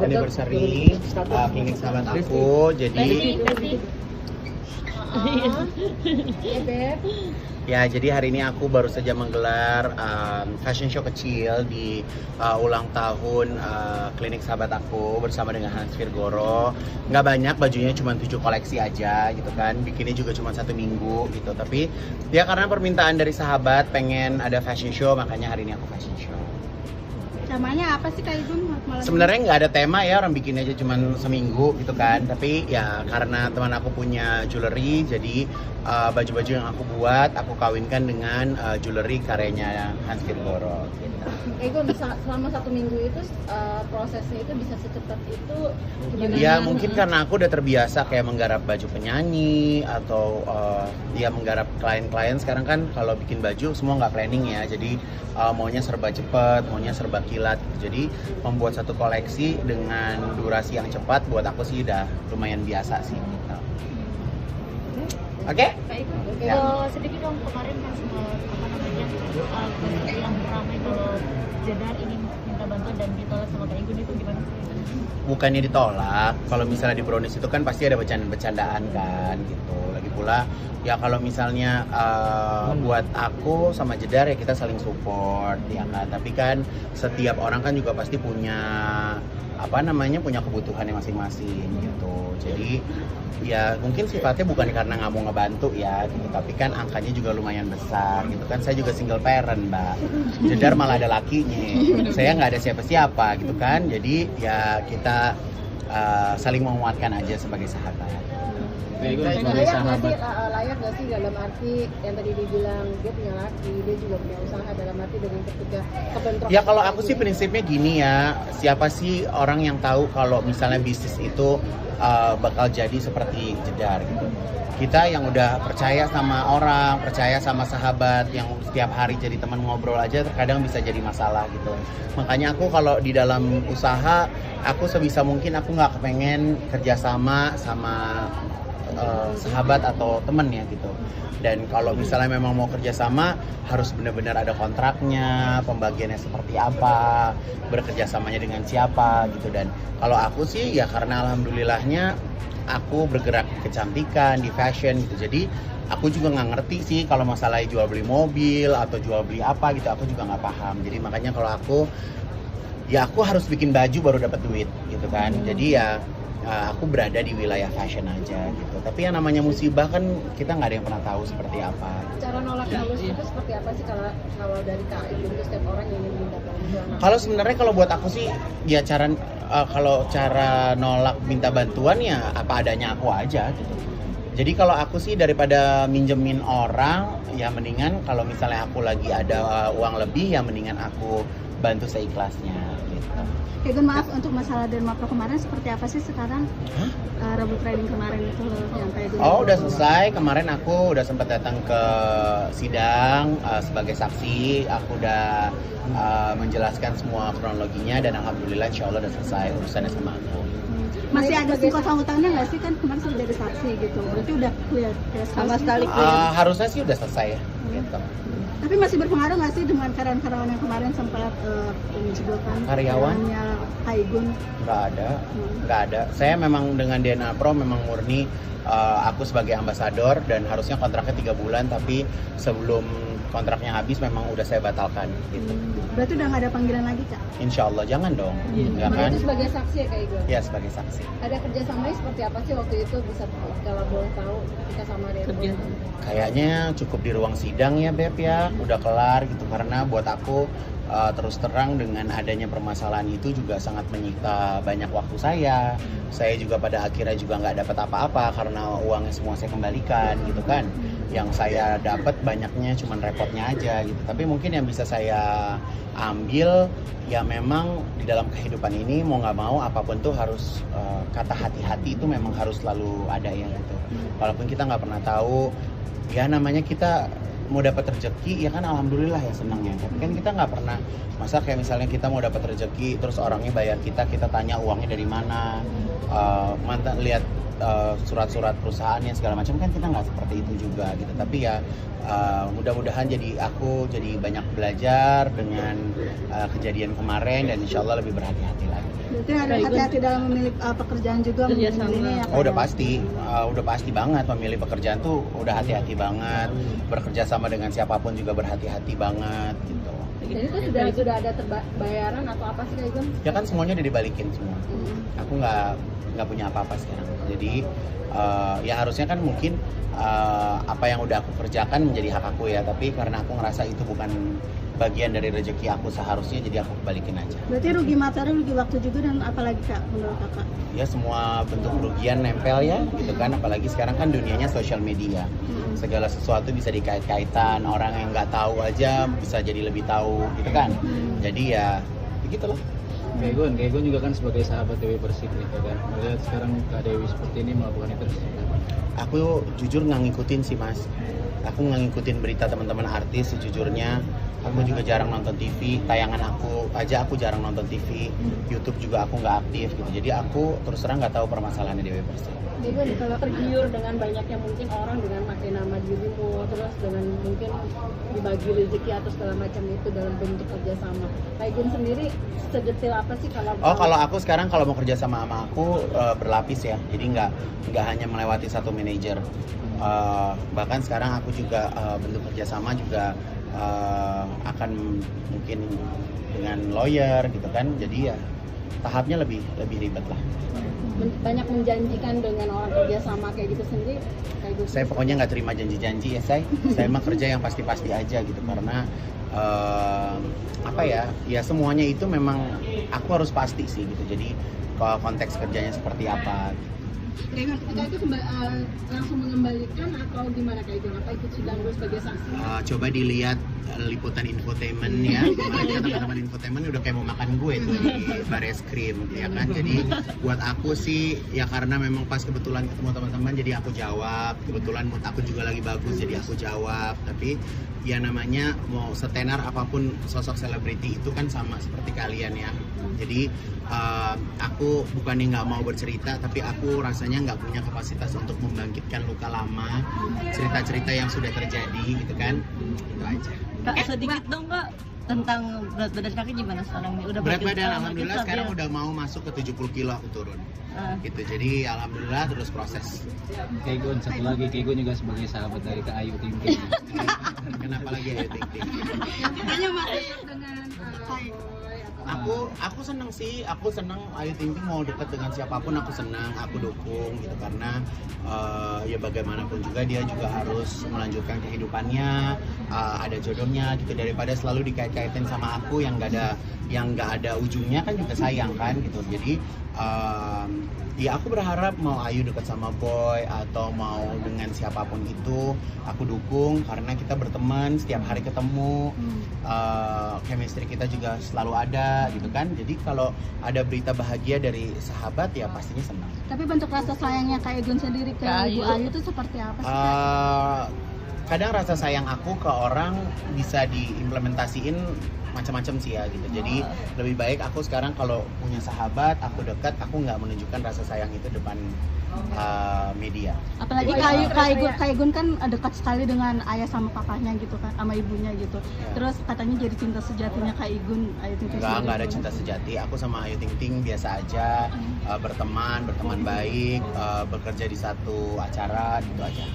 anniversary klinik sahabat aku. Jadi ya, jadi hari ini aku baru saja menggelar fashion show kecil di ulang tahun klinik sahabat aku bersama dengan Hans Virgoro. Nggak banyak, bajunya cuma 7 koleksi aja gitu kan. Bikinnya juga cuma 1 minggu gitu. Tapi ya karena permintaan dari sahabat pengen ada fashion show, makanya hari ini aku fashion show. Temanya apa sih Kak Igun? Sebenarnya nggak ada tema ya, orang bikin aja cuma seminggu gitu kan. Tapi ya karena teman aku punya jewelry, jadi baju-baju yang aku buat aku kawinkan dengan jewelry karyanya Hans Virgoro. Igun, selama 1 minggu itu prosesnya itu bisa secepat itu gimana? Ya mungkin karena aku udah terbiasa kayak menggarap baju penyanyi atau ya menggarap klien-klien. Sekarang kan kalau bikin baju semua nggak planning ya, jadi maunya serba cepet, maunya serba kilat. Jadi membuat satu koleksi dengan durasi yang cepat buat aku sih udah lumayan biasa sih. Oke? Sedikit dong, kemarin kan yang ramai kalau Jedar ingin minta bantuan dan ditolak sama Kak Igun, itu gimana? Bukannya ditolak, kalau misalnya di Brownies itu kan pasti ada bercandaan kan gitu. Lagi pula ya kalau misalnya buat aku sama Jedar ya kita saling support ya kan. Tapi kan setiap orang kan juga pasti punya punya kebutuhannya masing-masing gitu. Jadi ya mungkin sifatnya bukan karena nggak mau ngebantu ya gitu, tapi kan angkanya juga lumayan besar gitu kan. Saya juga single parent, Mbak. Jedar malah ada lakinya, saya nggak ada siapa-siapa gitu kan. Jadi ya kita saling menguatkan aja sebagai sahabat. Layak nggak sih dalam arti yang tadi dibilang dia punya laki, dia juga punya usaha, dalam arti dengan ketika kebentrokan. Ya kalau aku sih prinsipnya gini ya, siapa sih orang yang tahu kalau misalnya bisnis itu bakal jadi seperti Jedar gitu. Kita yang udah percaya sama orang, percaya sama sahabat yang setiap hari jadi teman ngobrol aja terkadang bisa jadi masalah gitu. Makanya aku kalau di dalam usaha, aku sebisa mungkin aku nggak kepengen kerjasama sama sahabat atau temen ya gitu. Dan kalau misalnya memang mau kerjasama harus benar-benar ada kontraknya, pembagiannya seperti apa, bekerjasamanya dengan siapa gitu. Dan kalau aku sih ya karena alhamdulillahnya aku bergerak di kecantikan, di fashion gitu. Jadi aku juga nggak ngerti sih kalau masalah jual beli mobil atau jual beli apa gitu, aku juga nggak paham. Jadi makanya kalau aku harus bikin baju baru dapat duit gitu kan. Jadi ya aku berada di wilayah fashion aja gitu. Tapi yang namanya musibah kan kita nggak ada yang pernah tahu seperti apa. Cara nolak halus itu seperti apa sih kalau dari Kak Igun itu setiap orang yang ingin minta bantuan? Kalau sebenarnya kalau buat aku sih ya kalau cara nolak minta bantuan ya apa adanya aku aja gitu. Jadi kalau aku sih daripada minjemin orang ya mendingan kalau misalnya aku lagi ada uang lebih ya mendingan aku bantu seikhlasnya gitu. Igun, maaf untuk masalah Dharma Pro kemarin seperti apa sih sekarang? Rambut riding kemarin itu yang kayak gini. Oh udah selesai, kemarin aku udah sempat datang ke sidang sebagai saksi. Aku udah menjelaskan semua kronologinya dan alhamdulillah insya Allah udah selesai urusannya sama aku. Masih ada singkot hutangnya nggak sih, kan kemarin sudah jadi saksi gitu, berarti udah clear sama sekali clear. Harusnya sih udah selesai ya gitu. Tapi masih berpengaruh nggak sih dengan karyawan-karyawan yang kemarin sempat penyedotan karyawannya Kak Igun? Nggak ada. Saya memang dengan DNA Pro memang murni aku sebagai ambasador dan harusnya kontraknya 3 bulan, tapi sebelum kontraknya habis memang udah saya batalkan gitu. Berarti udah nggak ada panggilan lagi, Kak? Insya Allah, jangan dong. Ya kan? Itu sebagai saksi ya Kak Igun? Iya, sebagai saksi. Ada kerjasamanya seperti apa sih waktu itu, bisa kalau boleh tahu kita sama dia? Kayaknya cukup di ruang sidang ya Beb ya, udah kelar gitu. Karena buat aku terus terang dengan adanya permasalahan itu juga sangat menyita banyak waktu saya. Saya juga pada akhirnya juga nggak dapat apa-apa karena uangnya semua saya kembalikan gitu kan. Yang saya dapat banyaknya cuman repotnya aja gitu. Tapi mungkin yang bisa saya ambil ya memang di dalam kehidupan ini mau nggak mau apapun tuh harus kata hati-hati itu memang harus selalu ada ya gitu. Walaupun kita nggak pernah tahu ya namanya kita mau dapat rezeki ya kan alhamdulillah ya senangnya. Tapi kan kita nggak pernah masa kayak misalnya kita mau dapat rezeki terus orangnya bayar kita tanya uangnya dari mana. Mantan lihat surat-surat perusahaannya segala macam kan kita nggak seperti itu juga gitu. Tapi ya mudah-mudahan aku jadi banyak belajar dengan kejadian kemarin dan insya Allah lebih berhati-hati lagi. Berarti ada hati-hati dalam memilih pekerjaan juga memilihnya ya. Oh udah pasti banget memilih pekerjaan tuh udah hati-hati banget, bekerja sama dengan siapapun juga berhati-hati banget gitu. Jadi itu sudah ada bayaran atau apa sih Kak Igun? Ya kan semuanya udah dibalikin semua. Aku nggak punya apa-apa sekarang. Jadi ya harusnya kan mungkin apa yang udah aku kerjakan menjadi hak aku ya, tapi karena aku ngerasa itu bukan bagian dari rezeki aku seharusnya, jadi aku balikin aja. Berarti rugi materi, rugi waktu juga, dan apalagi Kak menurut Kakak? Ya semua bentuk kerugian nempel ya gitu kan, apalagi sekarang kan dunianya sosial media. Segala sesuatu bisa dikait-kaitan, orang yang nggak tahu aja bisa jadi lebih tahu gitu kan. Jadi ya begitulah. Kak Igun juga kan sebagai sahabat Dewi Persik gitu kan. Melihat sekarang Kak Dewi seperti ini melakukan itu. Aku jujur nggak ngikutin sih Mas. Aku nggak ngikutin berita teman-teman artis sejujurnya. Aku juga jarang nonton TV, tayangan aku aja aku jarang nonton TV, YouTube juga aku nggak aktif gitu. Jadi aku terus terang nggak tahu permasalahannya Dewi Persik. Jadi kalau tergiur dengan banyaknya mungkin orang dengan pakai nama dirimu, terus dengan mungkin dibagi rezeki atau segala macam itu dalam bentuk kerjasama. Kak Igun sendiri sedetail apa sih kalau? Kalau aku sekarang kalau mau kerja sama aku berlapis ya, jadi nggak hanya melewati satu manajer. Bahkan sekarang aku juga bentuk kerjasama juga akan mungkin dengan lawyer gitu kan, jadi ya tahapnya lebih ribet lah. Banyak menjanjikan dengan orang kerja sama kayak gitu sendiri. Saya pokoknya nggak terima janji-janji ya saya mah kerja yang pasti-pasti aja gitu, karena apa ya semuanya itu memang aku harus pasti sih gitu. Jadi kalau konteks kerjanya seperti apa. Dengan ketika itu langsung mengembalikan atau gimana Kak Igun? Apa ikut sidang dulu sebagai saksi? Coba dilihat liputan infotainment ya. Kemarin teman-teman infotainment udah kayak mau makan gue tuh di Bares Krim ya kan. Jadi buat aku sih ya karena memang pas kebetulan ketemu teman-teman jadi aku jawab. Kebetulan mood aku juga lagi bagus jadi aku jawab. Tapi ya namanya mau setenar apapun sosok selebriti itu kan sama seperti kalian ya. Jadi aku bukannya nggak mau bercerita, tapi aku rasanya nggak punya kapasitas untuk membangkitkan luka lama, cerita-cerita yang sudah terjadi gitu kan. Itu aja. Kak, sedikit dong Kak tentang berat badan Kakak gimana sekarang nih? Udah Berat berarti badan alhamdulillah sekarang stabil? udah mau masuk ke 70 kilo aku turun. Gitu. Jadi alhamdulillah terus proses. Kak Igun, satu lagi, Kak Igun juga sebagai sahabat dari Kak Ayu Ting Ting. Kenapa lagi Ayu Ting Ting? Makanya masih dengan Aku seneng sih, aku seneng Ayu Ting Ting mau deket dengan siapapun aku senang, aku dukung gitu karena ya bagaimanapun juga dia juga harus melanjutkan kehidupannya, ada jodohnya gitu, daripada selalu dikait-kaitin sama aku yang nggak ada ujungnya kan juga sayang kan gitu. Jadi ya aku berharap mau Ayu dekat sama Boy atau mau dengan siapapun itu aku dukung karena kita berteman setiap hari ketemu, chemistry kita juga selalu ada gitu kan. Jadi kalau ada berita bahagia dari sahabat ya pastinya senang. Tapi bentuk rasa sayangnya Kak Igun sendiri ke Ibu Ayu itu seperti apa sih Kak? Kadang rasa sayang aku ke orang bisa diimplementasiin macam-macam sih ya gitu. Jadi lebih baik aku sekarang kalau punya sahabat, aku dekat, aku nggak menunjukkan rasa sayang itu depan media. Apalagi Kak Igun kan dekat sekali dengan ayah sama papanya gitu kan, sama ibunya gitu. Ya. Terus katanya jadi cinta sejatinya Kak Igun, Ayu Ting Ting. Nggak ada cinta sejati. Aku sama Ayu Ting Ting biasa aja, berteman baik, bekerja di satu acara gitu aja.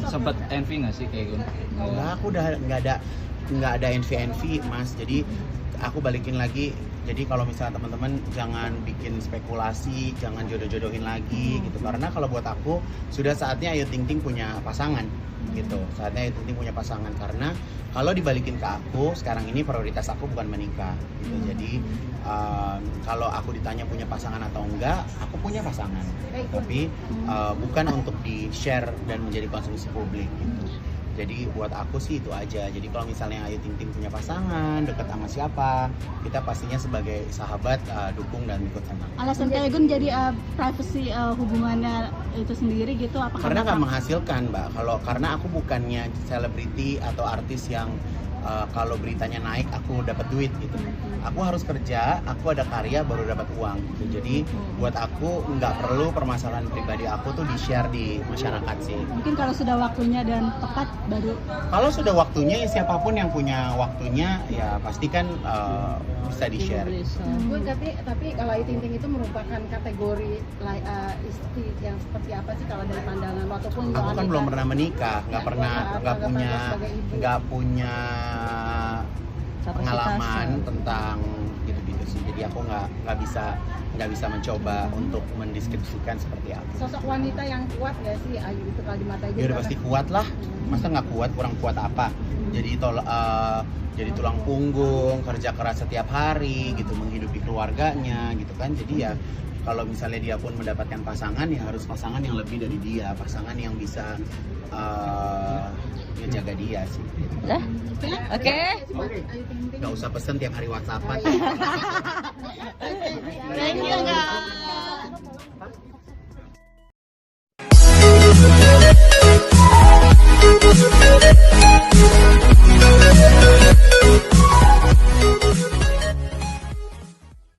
Sempat envy nggak sih Kak Igun? Enggak, aku udah nggak ada envy Mas. Jadi aku balikin lagi. Jadi kalau misalnya teman-teman jangan bikin spekulasi, jangan jodoh-jodohin lagi gitu. Karena kalau buat aku sudah saatnya Ayu Ting Ting punya pasangan gitu. Saatnya Ayu Ting Ting punya pasangan karena kalau dibalikin ke aku sekarang ini prioritas aku bukan menikah gitu. Jadi kalau aku ditanya punya pasangan atau enggak, aku punya pasangan. Tapi bukan untuk di-share dan menjadi konsumsi publik gitu. Jadi buat aku sih itu aja. Jadi kalau misalnya Ayu Ting Ting punya pasangan, dekat sama siapa, kita pastinya sebagai sahabat dukung dan ikut senang. Alasan Kak Igun jadi privacy hubungannya itu sendiri gitu apa? Karena nggak menghasilkan, Mbak. Karena aku bukannya selebriti atau artis yang kalau beritanya naik aku dapat duit gitu. Aku harus kerja, aku ada karya baru dapat uang gitu. Jadi buat aku nggak perlu permasalahan pribadi aku tuh di-share di masyarakat sih. Mungkin kalau sudah waktunya dan tepat baru. Kalau sudah waktunya ya siapapun yang punya waktunya ya pasti kan bisa di-share. Bu, tapi kalau Ayu Ting Ting itu merupakan kategori istri yang seperti apa sih kalau dari pandangan lo, ataupun Aku kan belum pernah menikah, nggak punya pengalaman tentang gitu-gitu sih. Jadi aku nggak bisa mencoba untuk mendeskripsikan seperti apa. Sosok wanita yang kuat nggak sih Ayu itu kalau di mata Ayu? Ya udah pasti kuat lah. Masa nggak kuat, kurang kuat apa? Jadi tulang punggung, kerja keras setiap hari gitu, menghidupi keluarganya gitu kan. Jadi ya kalau misalnya dia pun mendapatkan pasangan ya harus pasangan yang lebih dari dia, pasangan yang bisa ngejaga dia sih. Oke. Ayu Ting Ting. Gak usah pesen tiap hari WhatsAppan.